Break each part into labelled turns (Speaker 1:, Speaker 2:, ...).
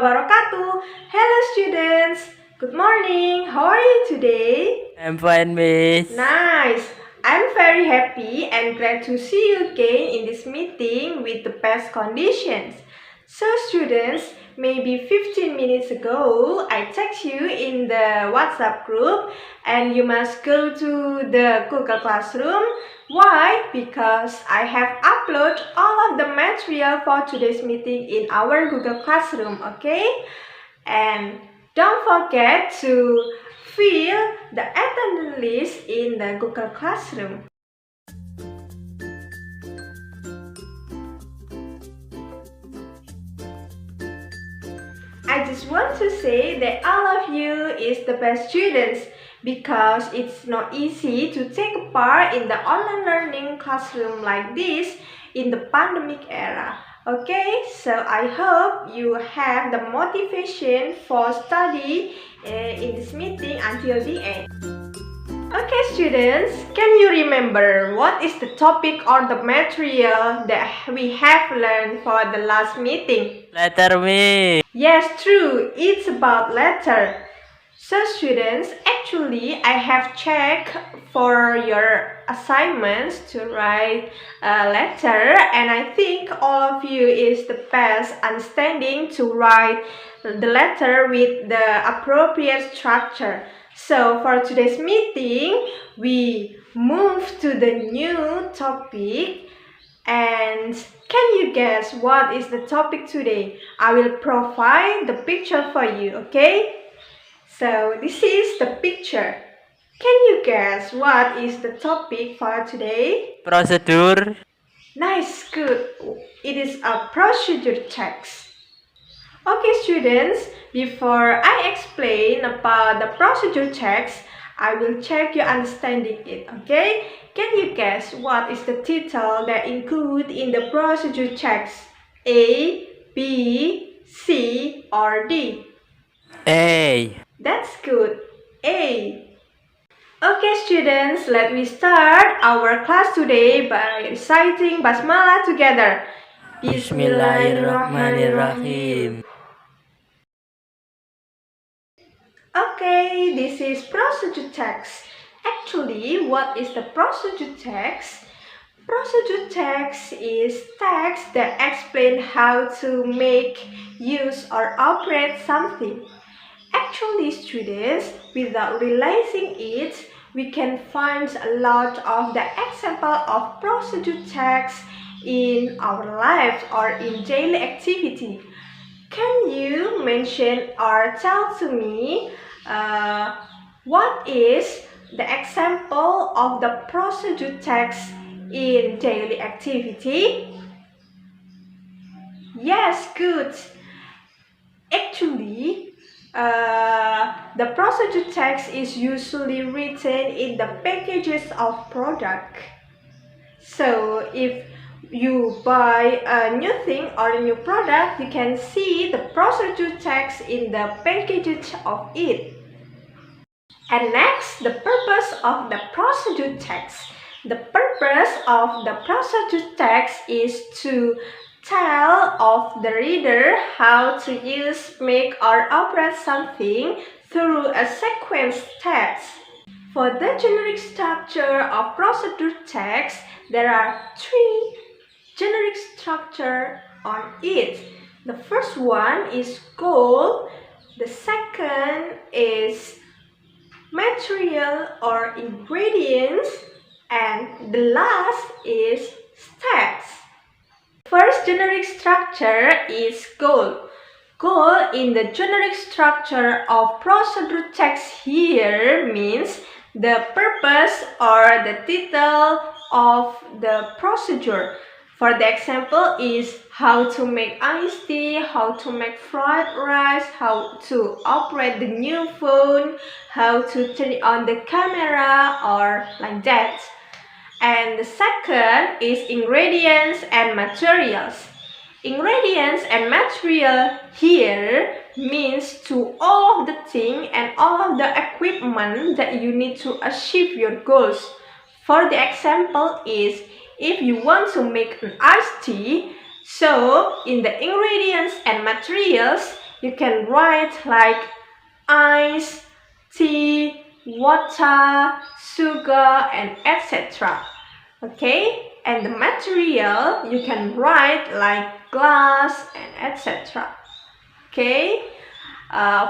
Speaker 1: wabarakatuh. Hello students. Good morning. How are you today?
Speaker 2: I'm fine, Miss.
Speaker 1: Nice. I'm very happy and glad to see you again in this meeting with the best conditions. So students, maybe 15 minutes ago, I text you in the WhatsApp group and you must go to the Google Classroom. Why? Because I have uploaded all of the material for today's meeting in our Google Classroom, okay? And don't forget to fill the attendance list in the Google Classroom. I just want to say that all of you is the best students because it's not easy to take part in the online learning classroom like this in the pandemic era. Okay, so I hope you have the motivation for study in this meeting until the end. Okay students, can you remember what is the topic or the material that we have learned for the last meeting?
Speaker 2: Letter me.
Speaker 1: Yes, true, it's about letter. So students, actually I have checked for your assignments to write a letter and I think all of you is the best understanding to write the letter with the appropriate structure. So for today's meeting, we move to the new topic. And can you guess what is the topic today? I will provide the picture for you, okay? So this is the picture. Can you guess what is the topic for today?
Speaker 2: Procedure.
Speaker 1: Nice, good. It is a procedure text. Okay students, before I explain about the procedure text, I will check your understanding it, okay? Can you guess what is the title that include in the procedure text? A, B, C, or D?
Speaker 2: A.
Speaker 1: That's good. A. Okay students, let me start our class today by reciting Basmalah together.
Speaker 2: Bismillahirrahmanirrahim.
Speaker 1: Okay, this is procedure text. Actually, what is the procedure text? Procedure text is text that explain how to make, use, or operate something. Actually, students, without realizing it, we can find a lot of the example of procedure text in our lives or in daily activity. Can you mention or tell to me what is the example of the procedure text in daily activity? Yes, good. Actually, the procedure text is usually written in the packages of product. So if you buy a new thing or a new product, you can see the procedure text in the packages of it. And next, the purpose of the procedure text. The purpose of the procedure text is to tell of the reader how to use, make, or operate something through a sequence text. For the generic structure of procedure text, there are three generic structure on it. The first one is goal, the second is material or ingredients, and the last is steps. First generic structure is goal. Goal in the generic structure of procedure text here means the purpose or the title of the procedure. For the example is how to make iced tea, how to make fried rice, how to operate the new phone, how to turn on the camera, or like that. And the second is ingredients and materials. Ingredients and material here means to all of the things and all of the equipment that you need to achieve your goals. For the example is, if you want to make an iced tea, so in the ingredients and materials, you can write like ice, tea, water, sugar, and etc. Okay, and the material you can write like glass and etc. Okay,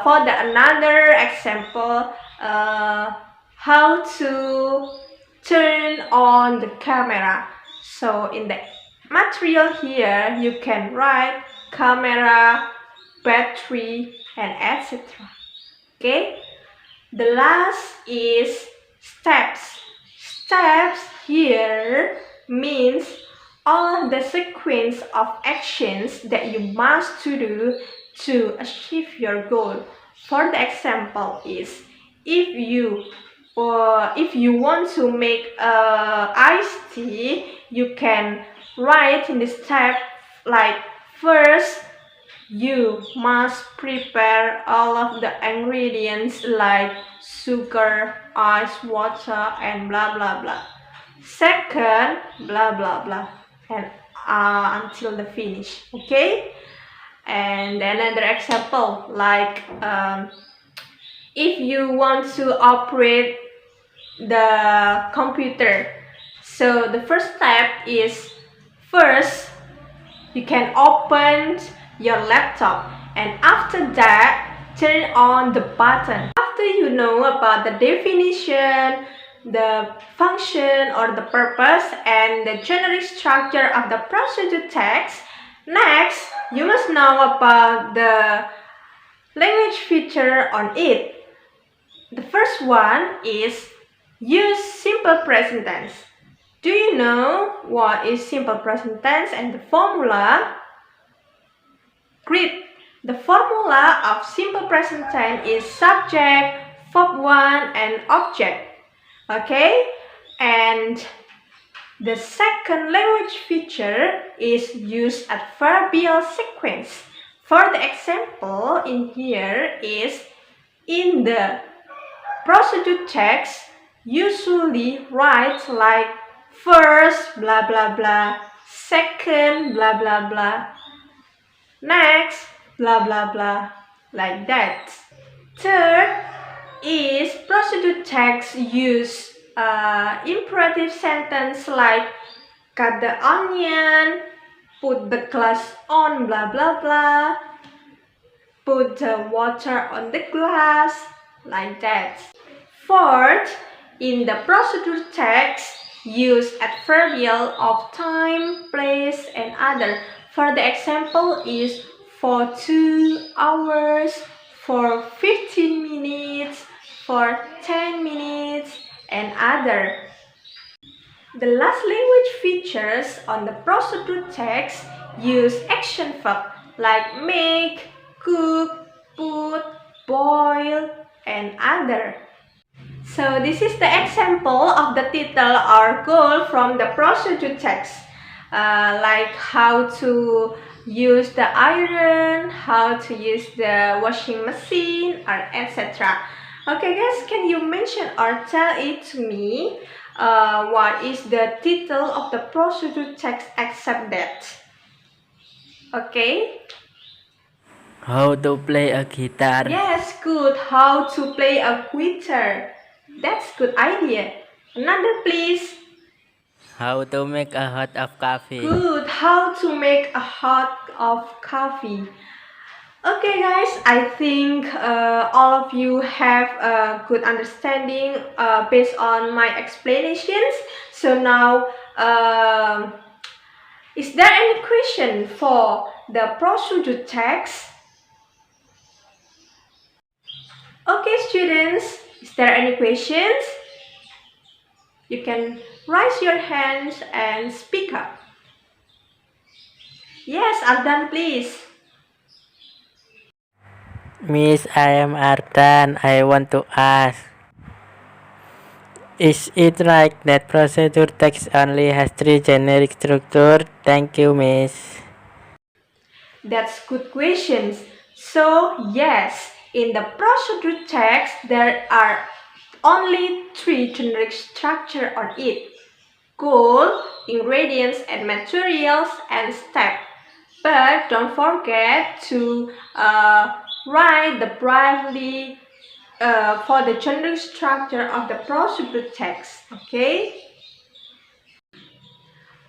Speaker 1: for the another example, how to turn on the camera. So in the material here you can write camera, battery, and etc. Okay, the last is steps. Steps here means all the sequence of actions that you must to do to achieve your goal. For the example is if you want to make iced tea, you can write in the step like first you must prepare all of the ingredients like sugar, ice, water, and blah blah blah. Second, blah blah blah, and until the finish. Okay. And another example like if you want to operate the computer, so the first step is first you can open your laptop, and after that turn on the button. After you know about the definition, the function or the purpose, and the generic structure of the procedure text, next you must know about the language feature on it. The first one is use simple present tense. Do you know what is simple present tense and the formula? Great! The formula of simple present tense is subject, verb 1, and object. Okay? And the second language feature is use adverbial sequence. For the example in here is in the procedure text usually write like first blah blah blah, second blah blah blah, next blah blah blah, like that. Third is procedure text use imperative sentence like cut the onion, put the glass on blah blah blah, put the water on the glass, like that. Fourth, in the procedure text, use adverbial of time, place, and other. For the example is for 2 hours, for 15 minutes, for 10 minutes, and other. The last language features on the procedure text use action verb like make, cook, put, boil, and other. So this is the example of the title or goal from the procedure text, like how to use the iron, how to use the washing machine, or etc. Okay guys, can you mention or tell it to me what is the title of the procedure text except that? Okay?
Speaker 2: How to play a guitar.
Speaker 1: Yes, good. How to play a guitar. That's good idea. Another please.
Speaker 2: How to make a hot of coffee.
Speaker 1: Good. How to make a hot of coffee. Okay guys, I think all of you have a good understanding based on my explanations. So now, is there any question for the procedure text? Okay students, is there any questions? You can raise your hands and speak up. Yes, Ardan please.
Speaker 2: Miss, I am Ardan. I want to ask, is it right that procedure text only has 3 generic structure? Thank you, Miss.
Speaker 1: That's good questions. So yes, in the procedure text there are only 3 generic structure on it: goal, ingredients and materials, and step. But don't forget to write the briefly for the generic structure of the procedure text. Okay?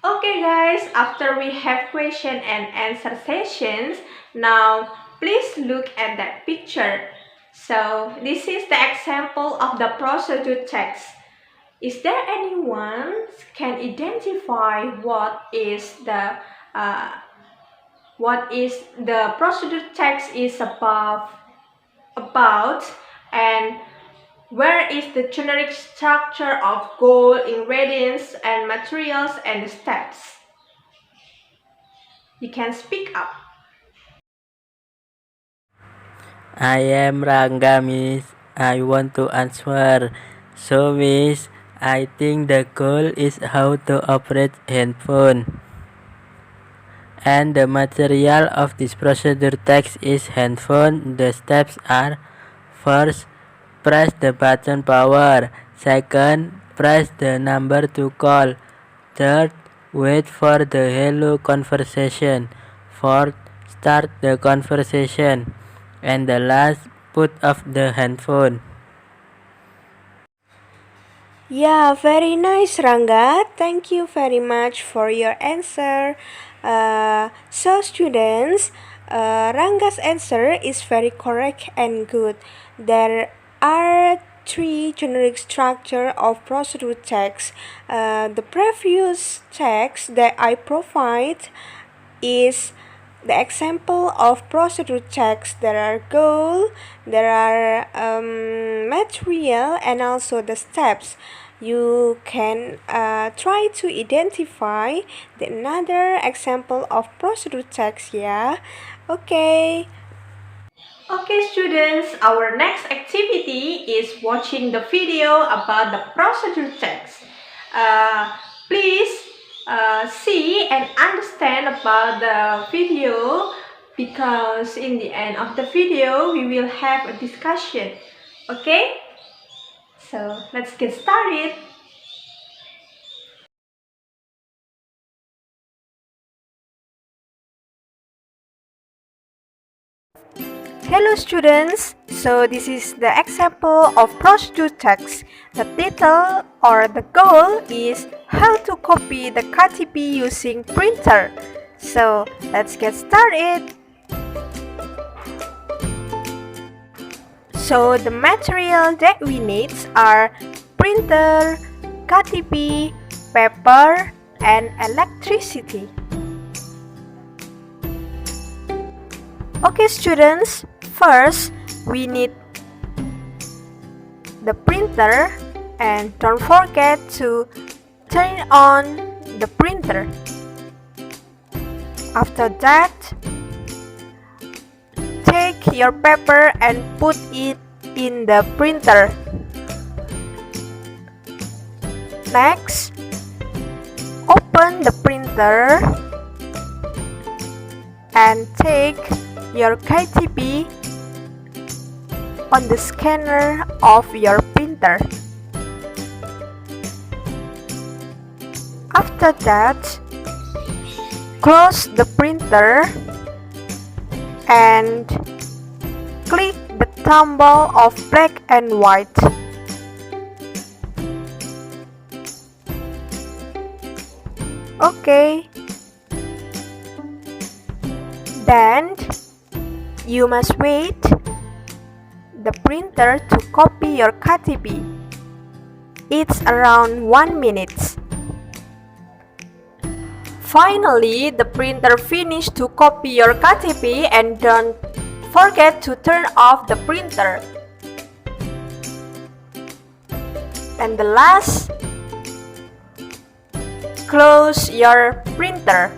Speaker 1: Okay guys, after we have question and answer sessions, now please look at that picture. So this is the example of the procedure text. Is there anyone can identify what is the procedure text is about and where is the generic structure of goal, ingredients and materials and the steps? You can speak up.
Speaker 2: I am Rangga, Miss. I want to answer. So, Miss, I think the goal is how to operate handphone. And the material of this procedure text is handphone. The steps are: first, press the button power. Second, press the number to call. Third, wait for the hello conversation. Fourth, start the conversation. And the last, put off the handphone.
Speaker 1: Yeah, very nice, Rangga. Thank you very much for your answer. So, students, Rangga's answer is very correct and good. There are three generic structure of procedure text. The previous text that I provide is the example of procedure text. There are goal, there are material, and also the steps. You can try to identify the another example of procedure text. Yeah, okay. Okay students, our next activity is watching the video about the procedure text. Please see and understand about the video because in the end of the video we will have a discussion. Okay? So let's get started. Hello students, so this is the example of procedure text. The title or the goal is how to copy the KTP using printer. So let's get started. So the material that we need are printer, KTP, paper, and electricity. Okay students, first we need the printer and don't forget to turn on the printer. After that, take your paper and put it in the printer. Next, open the printer and take your KTP on the scanner of your printer. After that, close the printer and click the toggle of black and white. Okay. Then you must wait the printer to copy your KTP. It's around 1 minute. Finally, the printer finished to copy your KTP and don't forget to turn off the printer. And the last, close your printer.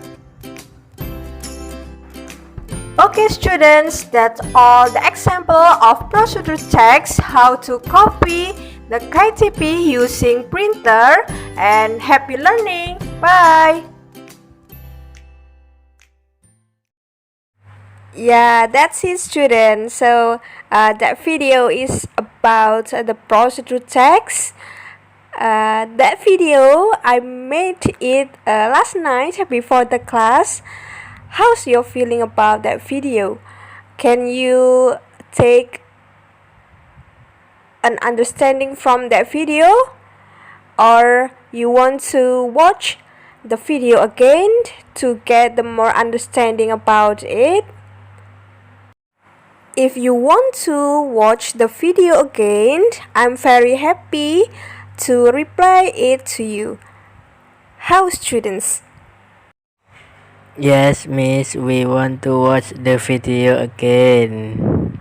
Speaker 1: Okay students, that's all the example of procedure text, how to copy the KTP using printer, and happy learning. Bye! Yeah, that's it students. So that video is about the procedure text. That video I made it last night before the class. How's your feeling about that video? Can you take an understanding from that video, or you want to watch the video again to get the more understanding about it? If you want to watch the video again, I'm very happy to reply it to you. How, students?
Speaker 2: Yes, Miss, we want to watch the video again.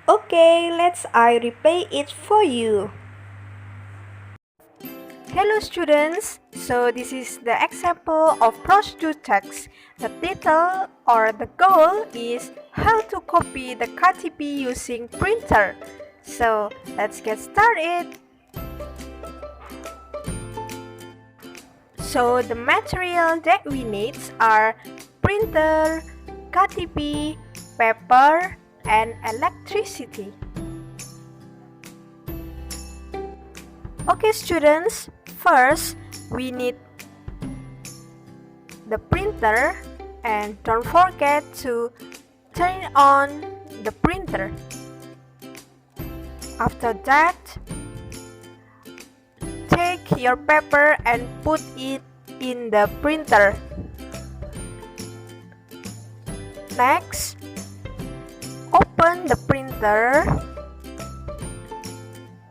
Speaker 1: Okay, I replay it for you. Hello students, so this is the example of procedure text. The title or the goal is how to copy the KTP using printer. So let's get started. So the material that we need are printer, KTP, paper, and electricity. Okay students, first we need the printer, and don't forget to turn on the printer. After that, take your paper and put it in the printer. Next, open the printer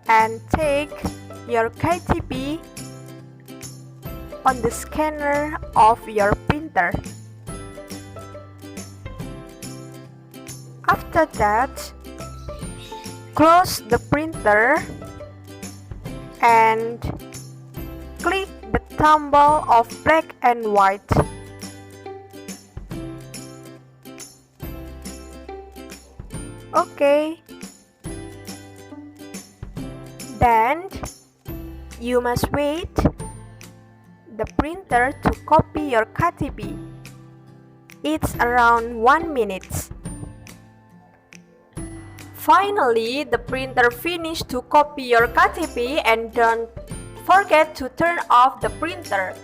Speaker 1: and take your KTP on the scanner of your printer. After that, close the printer and click the toggle of black and white. Okay. Then you must wait the printer to copy your KTP. It's around 1 minute. Finally, the printer finished to copy your KTP, and don't forget to turn off the printer.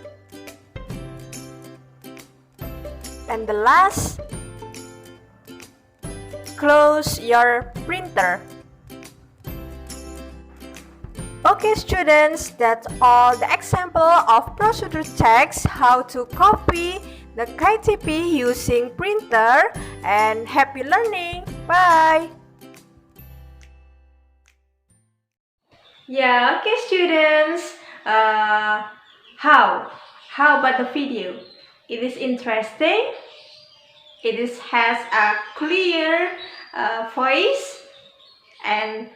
Speaker 1: And the last, close your printer. Okay students, that's all the example of procedure text, how to copy the KTP using printer, and happy learning. Bye! Yeah, okay students, how about the video? It is interesting. Has a clear voice, and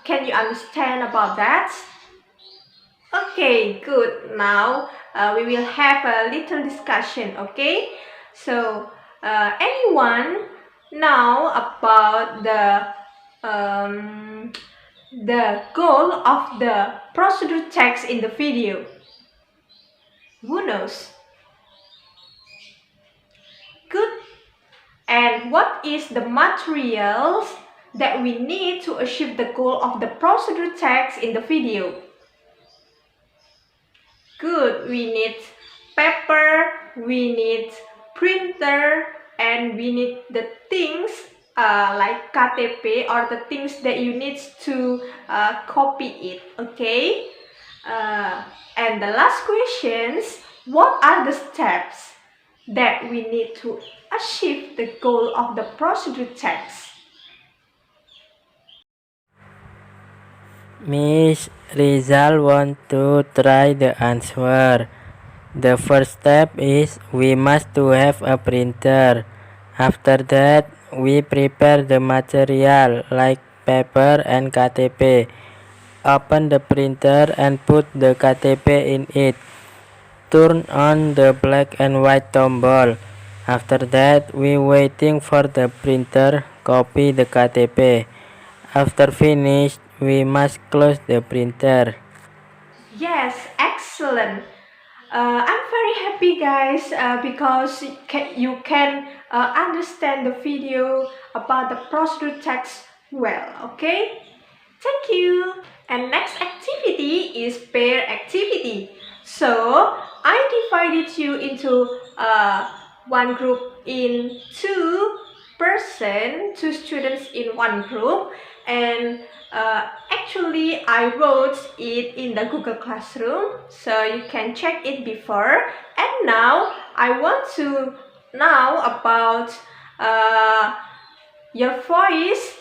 Speaker 1: can you understand about that? Okay, good. Now we will have a little discussion, okay? So anyone know about the goal of the procedure text in the video? Who knows? Good. And what is the materials that we need to achieve the goal of the procedure text in the video? Good. We need paper, we need printer, and we need the things like KTP, or the things that you need to copy it. Okay. And the last questions, what are the steps that we need to achieve the goal of the procedure text?
Speaker 2: Miss Rizal want to try the answer. The first step is we must to have a printer. After that, we prepare the material like paper and KTP. Open the printer and put the KTP in it. Turn on the black and white toggle. After that, we waiting for the printer copy the KTP. After finished, we must close the printer.
Speaker 1: Yes, excellent. I'm very happy guys because you can understand the video about the procedure text well, okay? Thank you. And next activity is pair activity. So I divided you into one group in two person, 2 students in one group, and actually I wrote it in the Google Classroom, so you can check it before. And now I want to know about your voice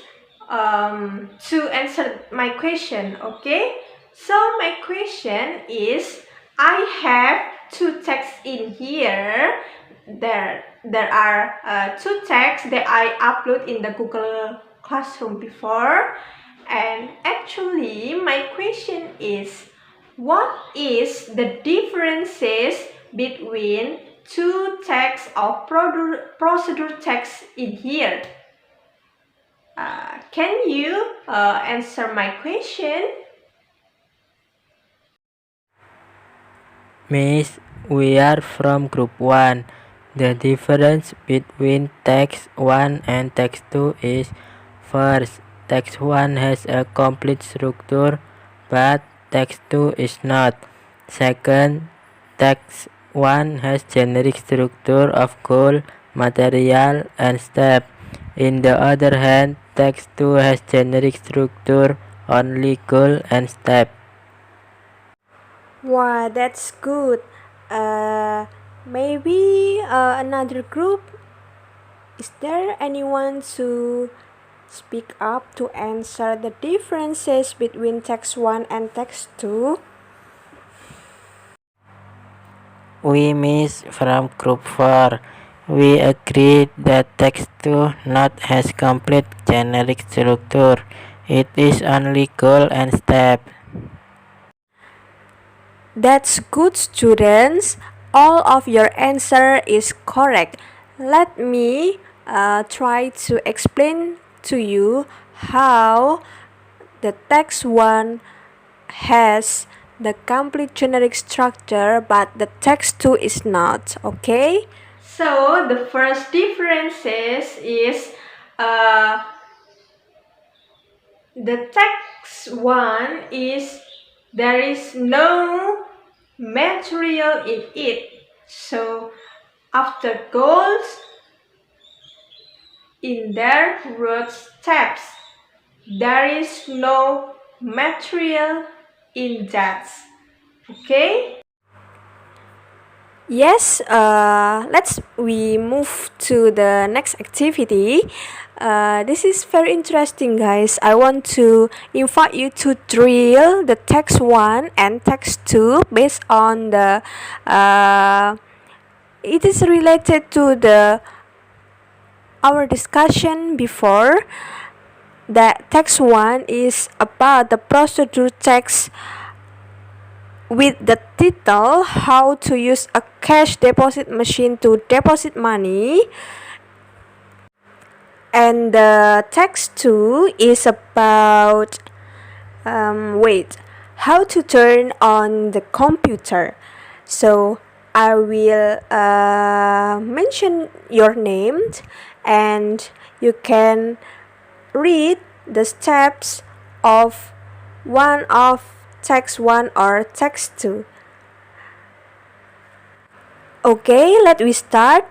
Speaker 1: to answer my question. Okay, so my question is, I have 2 texts in here. There are 2 texts that I upload in the Google Classroom before, and actually my question is, what is the differences between 2 texts of procedure text in here? Can you answer my question?
Speaker 2: Miss, we are from group 1. The difference between text 1 and text 2 is, first, text 1 has a complete structure, but text 2 is not. Second, text 1 has generic structure of goal, material, and step. In the other hand, text 2 has generic structure, only goal and step.
Speaker 1: Wow, that's good. Maybe another group. Is there anyone to speak up to answer the differences between text 1 and text 2?
Speaker 2: We miss from group 4. We agreed that text 2 not has complete generic structure. It is only goal and step.
Speaker 1: That's good, students. All of your answer is correct. Let me try to explain to you how the text 1 has the complete generic structure, but the text 2 is not. Okay? So the first differences is the text 1 is there is no material in it. So after goals, in their root steps, there is no material in that. Okay? Yes, we move to the next activity. This is very interesting, guys. I want to invite you to drill the text 1 and text 2 based on the it is related to our discussion before. The text 1 is about the procedure text with the title how to use a cash deposit machine to deposit money, and the text 2 is about how to turn on the computer. So I will mention your name, and you can read the steps of one of text 1 or text 2. Okay, let me start.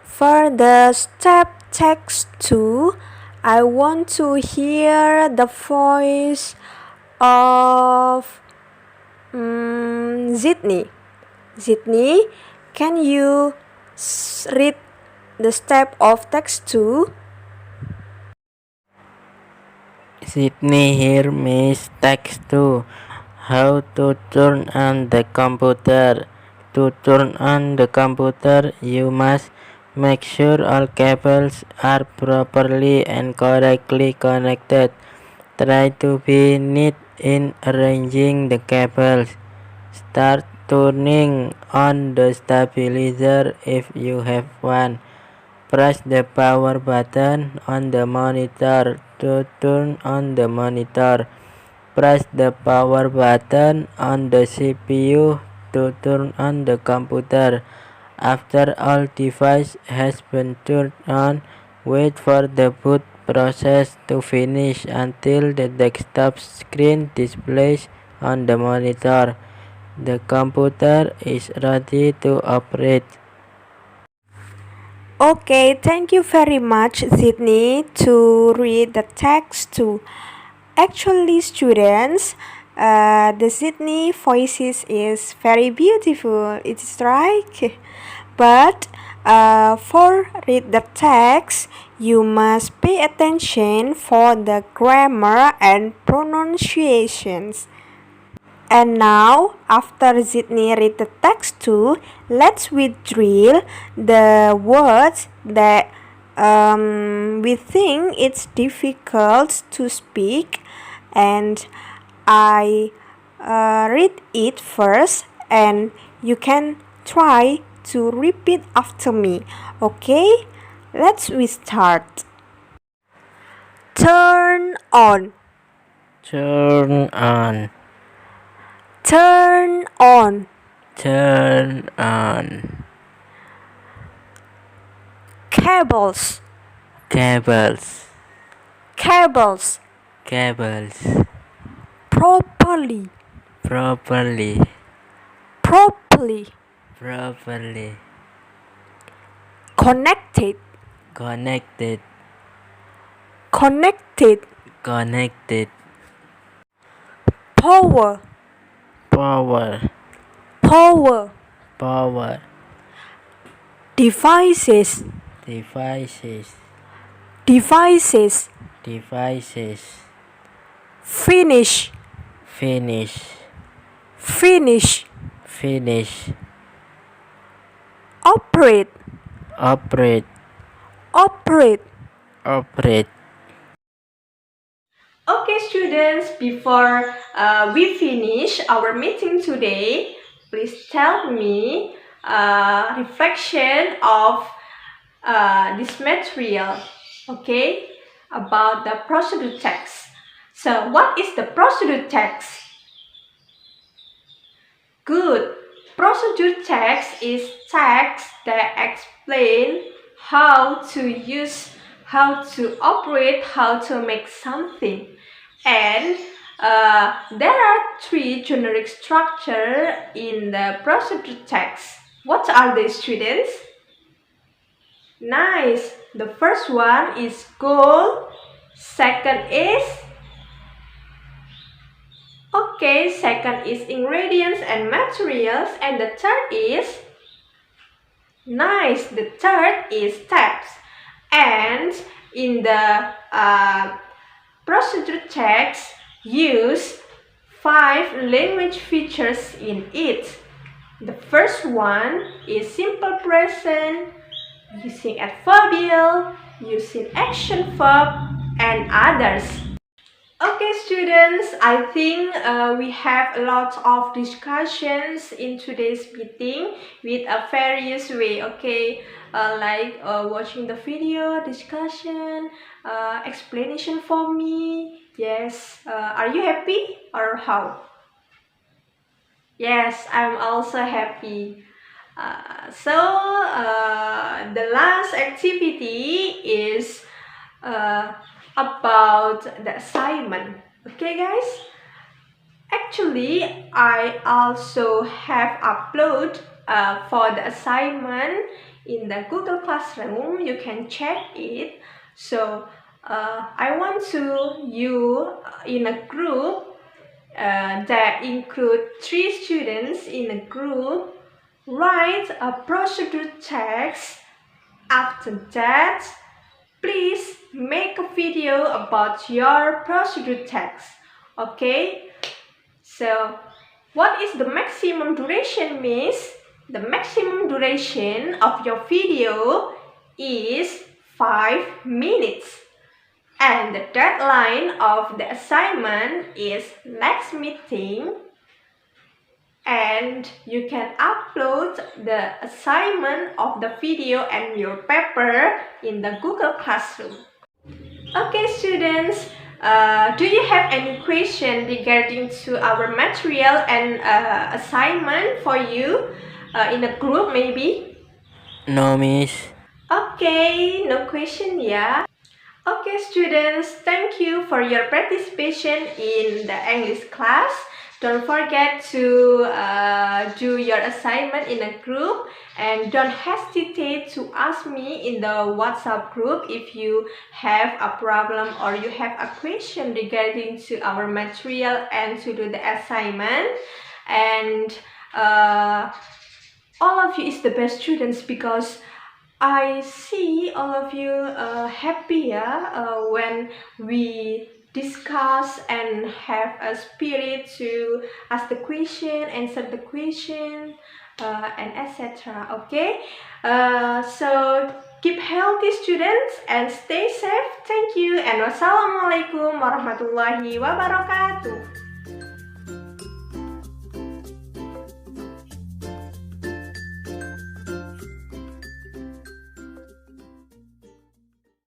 Speaker 1: For the step text 2, I want to hear the voice of Zidney. Zidney, can you read the step of text 2?
Speaker 2: Sydney here, Miss. Text 2. How to turn on the computer. To turn on the computer, you must make sure all cables are properly and correctly connected. Try to be neat in arranging the cables. Start turning on the stabilizer if you have one. Press the power button on the monitor to turn on the monitor. Press the power button on the CPU to turn on the computer. After all device has been turned on, wait for the boot process to finish until the desktop screen displays on the monitor. The computer is ready to operate.
Speaker 1: Okay, thank you very much, Sydney, to read the text too. Actually, students, the Sydney voices is very beautiful. It's right, but for read the text, you must pay attention for the grammar and pronunciations. And now, after Sydney read the text too, let's we drill the words that we think it's difficult to speak, and I read it first, and you can try to repeat after me. Okay, we start. Turn on.
Speaker 2: Turn on.
Speaker 1: Turn on.
Speaker 2: Turn on.
Speaker 1: Cables.
Speaker 2: Cables.
Speaker 1: Cables.
Speaker 2: Cables.
Speaker 1: Properly.
Speaker 2: Properly.
Speaker 1: Properly.
Speaker 2: Properly.
Speaker 1: Connected.
Speaker 2: Connected.
Speaker 1: Connected.
Speaker 2: Connected.
Speaker 1: Power.
Speaker 2: Power.
Speaker 1: Power.
Speaker 2: Power.
Speaker 1: Devices.
Speaker 2: Devices.
Speaker 1: Devices.
Speaker 2: Devices.
Speaker 1: Finish.
Speaker 2: Finish.
Speaker 1: Finish.
Speaker 2: Finish.
Speaker 1: Operate.
Speaker 2: Operate.
Speaker 1: Operate.
Speaker 2: Operate.
Speaker 1: Okay, students, before we finish our meeting today, please tell me reflection of this material, okay, about the procedure text. So, what is the procedure text? Good. Procedure text is text that explain how to use, how to operate, how to make something. And there are three generic structures in the procedure text. What are they, students? Nice. The first one is goal. Second is second is ingredients and materials, and the third is nice. The third is steps. And in the procedure text, use 5 language features in it. The first one is simple present, using adverbial, using action verb, and others. Okay, students, I think we have a lot of discussions in today's meeting with a various way, okay, like watching the video, discussion, explanation for me. Yes, are you happy or how? Yes, I'm also happy. The last activity is about the assignment. Okay, guys? Actually, I also have upload for the assignment in the Google Classroom. You can check it. So I want to you in a group that include 3 students in a group, write a procedure text. After that, please make a video about your procedure text. Okay? So, what is the maximum duration, miss? The maximum duration of your video is 5 minutes. And the deadline of the assignment is next meeting. And you can upload the assignment of the video and your paper in the Google Classroom. Okay, students, do you have any question regarding to our material and assignment for you in a group maybe?
Speaker 2: No, miss.
Speaker 1: Okay, no question, yeah. Okay, students, thank you for your participation in the English class. Don't forget to do your assignment in a group, and don't hesitate to ask me in the WhatsApp group if you have a problem or you have a question regarding to our material and to do the assignment. And all of you is the best students, because I see all of you happy when we discuss and have a spirit to ask the question, answer the question, and etc. Okay, so keep healthy students and stay safe. Thank you, and wassalamualaikum warahmatullahi wabarakatuh.